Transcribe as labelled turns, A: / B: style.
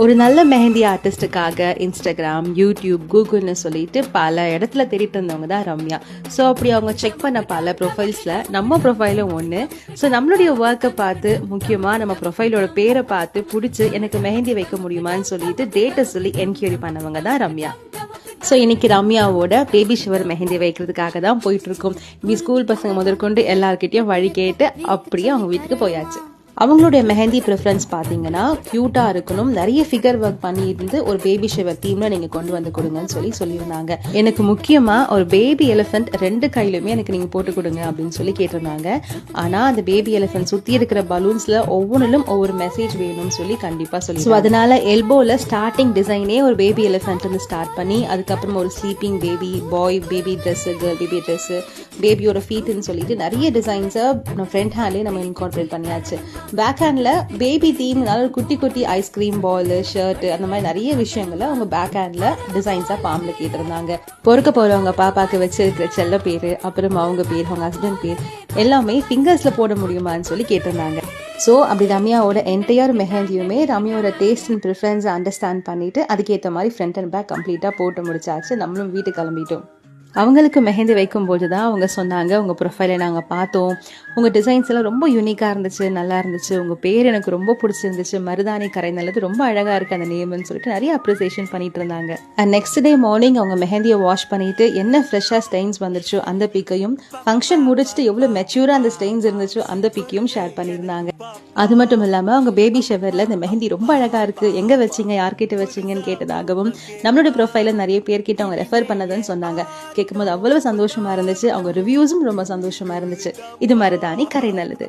A: ஒரு நல்ல mehndi ஆர்டிஸ்ட்டுக்காக Instagram, YouTube, கூகுள்னு சொல்லிட்டு பல இடத்துல தேடிட்டு இருந்தவங்க தான் ரம்யா. ஸோ அப்படி அவங்க செக் பண்ண பல ப்ரொஃபைல்ஸில் நம்ம ப்ரொஃபைலும் ஒன்று. ஸோ நம்மளுடைய ஒர்க்கை பார்த்து, முக்கியமாக நம்ம ப்ரொஃபைலோட பேரை பார்த்து பிடிச்சி எனக்கு மெஹந்தி வைக்க முடியுமான்னு சொல்லிட்டு டேட்டை சொல்லி என்கொயரி பண்ணவங்க தான் ரம்யா. ஸோ இன்னைக்கு ரம்யாவோட பேபி ஷவர் மெஹந்தி வைக்கிறதுக்காக தான் போயிட்டு இருக்கோம். இப்படி ஸ்கூல் பசங்க முதற்கொண்டு எல்லார்கிட்டையும் வழி கேட்டு அப்படியே அவங்க வீட்டுக்கு போயாச்சு. அவங்களுடைய மெஹந்தி ப்ரிஃபரன்ஸ் பார்த்தீங்கன்னா க்யூட்டாக இருக்கணும், நிறைய ஃபிகர் ஒர்க் பண்ணியிருந்து ஒரு பேபி ஷவர் தீமில் நீங்கள் கொண்டு வந்து கொடுங்கன்னு சொல்லியிருந்தாங்க. எனக்கு முக்கியமாக ஒரு பேபி எலிஃபென்ட் 2 கையிலுமே எனக்கு நீங்கள் போட்டு கொடுங்க அப்படின்னு சொல்லி கேட்டிருந்தாங்க. ஆனால் அந்த பேபி எலிஃபென்ட் சுற்றி இருக்கிற பலூன்ஸில் ஒவ்வொன்றிலும் ஒவ்வொரு மெசேஜ் வேணும்னு சொல்லி கண்டிப்பாக சொல்லி. ஸோ அதனால எல்போவில் ஸ்டார்டிங் டிசைனே ஒரு பேபி எலிஃபென்ட்லேருந்து ஸ்டார்ட் பண்ணி அதுக்கப்புறம் ஒரு sleeping baby, boy baby dress, girl baby dress, பேபியோட ஃபீட்டுன்னு சொல்லிட்டு நிறைய டிசைன்ஸை நம்ம ஃப்ரண்ட் ஹேண்ட்லேயே நம்ம இன்கார்பரேட் பண்ணியாச்சு. பேக் ஹேண்டில் பேபி தீம்னால குட்டி குட்டி ஐஸ்கிரீம் பால், ஷர்ட், அந்த மாதிரி நிறைய விஷயங்களை அவங்க பேக் ஹேண்டில் டிசைன்ஸாக பாம்பில் கேட்டிருந்தாங்க. பொறுக்க போகிறவங்க பாப்பாவுக்கு வச்சிருக்கிற செல்ல பேர், அப்புறம் அவங்க பேர், அவங்க ஹஸ்பண்ட் பேர் எல்லாமே ஃபிங்கர்ஸில் போட முடியுமான்னு சொல்லி கேட்டிருந்தாங்க. ஸோ அப்படி ரம்யாவோட என்டையர் மெஹந்தியுமே ரம்யாவோட டேஸ்ட் அண்ட் ப்ரிஃபரன்ஸை அண்டர்ஸ்டாண்ட் பண்ணிவிட்டு அதுக்கேற்ற மாதிரி ஃப்ரண்ட் அண்ட் பேக் கம்ப்ளீட்டாக போட்டு முடிச்சாச்சு. நம்மளும் வீட்டுக்கு கிளம்பிட்டோம். அவங்களுக்கு மெஹந்தி வைக்கும்போது தான் அவங்க சொன்னாங்க, உங்கள் ப்ரொஃபைலை நாங்கள் பார்த்தோம், உங்கள் டிசைன்ஸ் எல்லாம் ரொம்ப யூனிக்காக இருந்துச்சு, நல்லா இருந்துச்சு, உங்கள் பேர் எனக்கு ரொம்ப பிடிச்சிருந்துச்சு, மருதாணி கரை நல்லது, ரொம்ப அழகாக இருக்குது அந்த நேம்னு சொல்லிட்டு நிறைய அப்ரிசியேஷன் பண்ணிட்டு இருந்தாங்க. அண்ட் நெக்ஸ்ட் டே மார்னிங் அவங்க மெஹந்தியை வாஷ் பண்ணிட்டு என்ன ஃப்ரெஷ்ஷாக ஸ்டெயின்ஸ் வந்துருச்சோ அந்த பிக்கையும், ஃபங்க்ஷன் முடிச்சுட்டு எவ்வளோ மெச்சூராக அந்த ஸ்டெயின்ஸ் இருந்துச்சோ அந்த பிக்கையும் ஷேர் பண்ணியிருந்தாங்க. அது மட்டும் இல்லாமல் அவங்க பேபி ஷவரில் இந்த மெஹந்தி ரொம்ப அழகாக இருக்குது, எங்கே வச்சிங்க, யார்கிட்ட வச்சிங்கன்னு கேட்டதாகவும் நம்மளோட ப்ரொஃபைலில் நிறைய பேர்கிட்ட அவங்க ரெஃபர் பண்ணதுன்னு சொன்னாங்க. கேட்கும்போது அவ்வளவு சந்தோஷமா இருந்துச்சு. அவங்க ரிவ்யூஸும் ரொம்ப சந்தோஷமா இருந்துச்சு. இது மருதாணி கரை நல்லது.